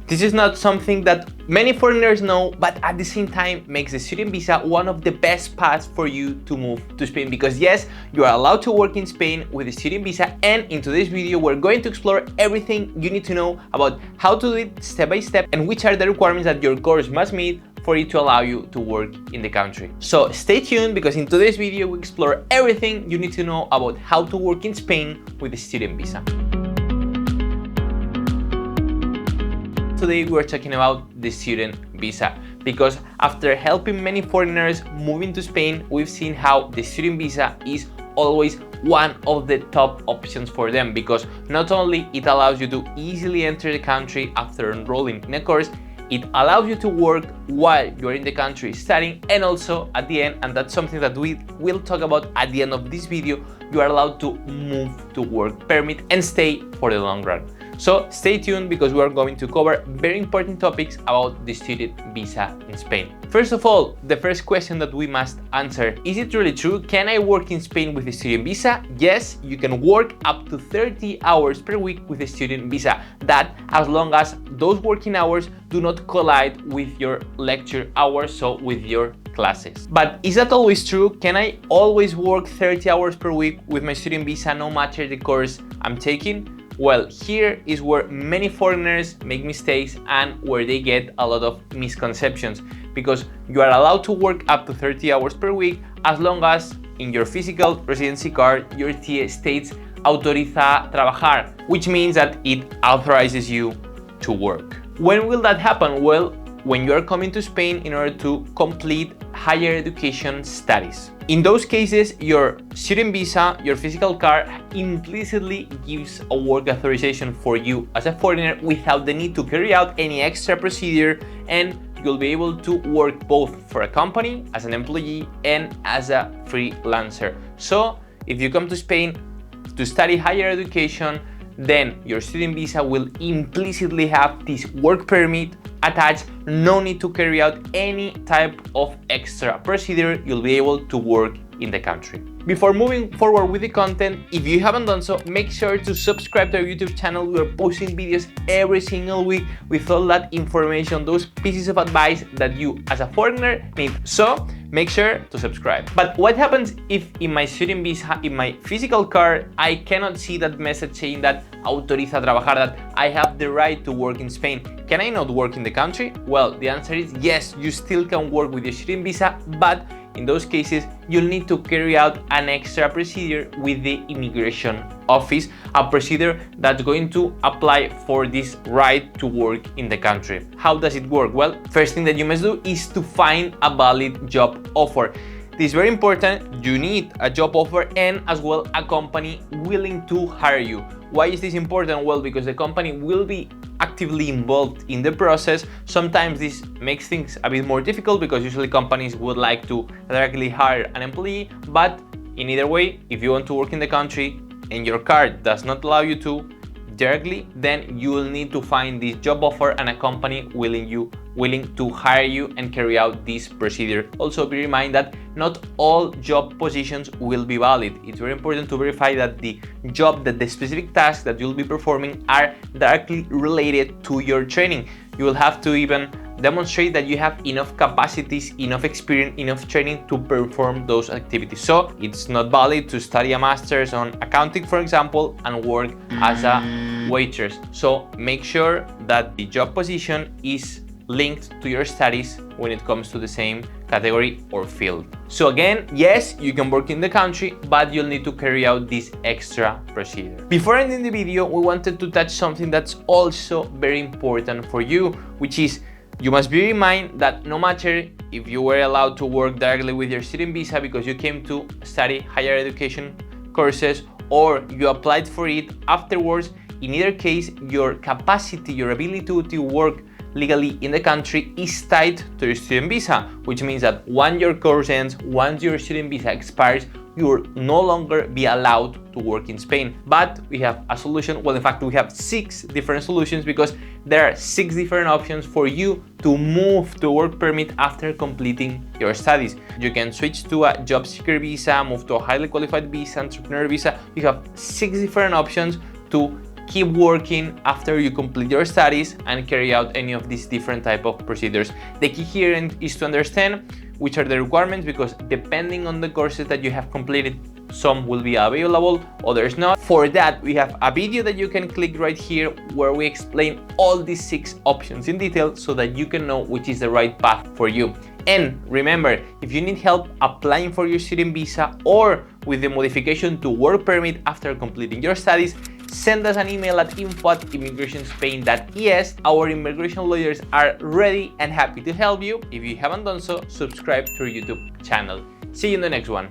This is not something that many foreigners know, but at the same time makes the student visa one of the best paths for you to move to Spain, because yes, you are allowed to work in Spain with a student visa, and in today's video we're going to explore everything you need to know about how to do it step by step and which are the requirements that your course must meet for it to allow you to work in the country. So stay tuned, because in today's video we explore everything you need to know about how to work in Spain with a student visa. Today we're talking about the student visa, because after helping many foreigners moving to Spain, we've seen how the student visa is always one of the top options for them, because not only it allows you to easily enter the country after enrolling in a course, it allows you to work while you're in the country studying, and also at the end, and that's something that we will talk about at the end of this video, you are allowed to move to work permit and stay for the long run. So stay tuned, because we are going to cover very important topics about the student visa in Spain. First of all, the first question that we must answer: is it really true? Can I work in Spain with a student visa? Yes, you can work up to 30 hours per week with a student visa. That as long as those working hours do not collide with your lecture hours, so with your classes. But is that always true? Can I always work 30 hours per week with my student visa no matter the course I'm taking? Well, here is where many foreigners make mistakes and where they get a lot of misconceptions, because you are allowed to work up to 30 hours per week as long as in your physical residency card your TA states autoriza trabajar, which means that it authorizes you to work. When will that happen? Well, when you are coming to Spain in order to complete higher education studies. In those cases, your student visa, your physical card, implicitly gives a work authorization for you as a foreigner without the need to carry out any extra procedure, and you'll be able to work both for a company, as an employee, and as a freelancer. So if you come to Spain to study higher education, then your student visa will implicitly have this work permit attached. No need to carry out any type of extra procedure. You'll be able to work in the country. Before moving forward with the content, if you haven't done so, make sure to subscribe to our YouTube channel. We are posting videos every single week with all that information, those pieces of advice that you as a foreigner need. So make sure to subscribe. But what happens if in my student visa, in my physical card, I cannot see that message saying that autoriza trabajar, that I have the right to work in Spain? Can I not work in the country? Well, the answer is yes, you still can work with your student visa, but in those cases, you'll need to carry out an extra procedure with the immigration office, a procedure that's going to apply for this right to work in the country. How does it work? Well, first thing that you must do is to find a valid job offer. This is very important. You need a job offer and as well a company willing to hire you. Why is this important? Well, because the company will be actively involved in the process. Sometimes this makes things a bit more difficult, because usually companies would like to directly hire an employee, but in either way, if you want to work in the country and your card does not allow you to directly, then you will need to find this job offer and a company willing to hire you and carry out this procedure. Also bear in mind that not all job positions will be valid. It's very important to verify that the specific tasks that you'll be performing are directly related to your training. You will have to even demonstrate that you have enough capacities, enough experience, enough training to perform those activities. So it's not valid to study a master's on accounting, for example, and work as a waitress. So make sure that the job position is linked to your studies when it comes to the same category or field. So again, yes, you can work in the country, but you'll need to carry out this extra procedure. Before ending the video, we wanted to touch something that's also very important for you, which is you must bear in mind that no matter if you were allowed to work directly with your student visa because you came to study higher education courses, or you applied for it afterwards, in either case, your capacity, your ability to work legally in the country is tied to your student visa, which means that once your course ends, once your student visa expires, you will no longer be allowed to work in Spain. But we have a solution. Well, in fact, we have 6 different solutions, because there are 6 different options for you to move to work permit after completing your studies. You can switch to a job seeker visa, move to a highly qualified visa, entrepreneur visa. You have 6 different options to keep working after you complete your studies and carry out any of these different type of procedures. The key here is to understand which are the requirements, because depending on the courses that you have completed, some will be available, others not. For that, we have a video that you can click right here where we explain all these 6 options in detail so that you can know which is the right path for you. And remember, if you need help applying for your student visa or with the modification to work permit after completing your studies, send us an email at info@immigrationspain.es. Our immigration lawyers are ready and happy to help you. If you haven't done so, subscribe to our YouTube channel. See you in the next one.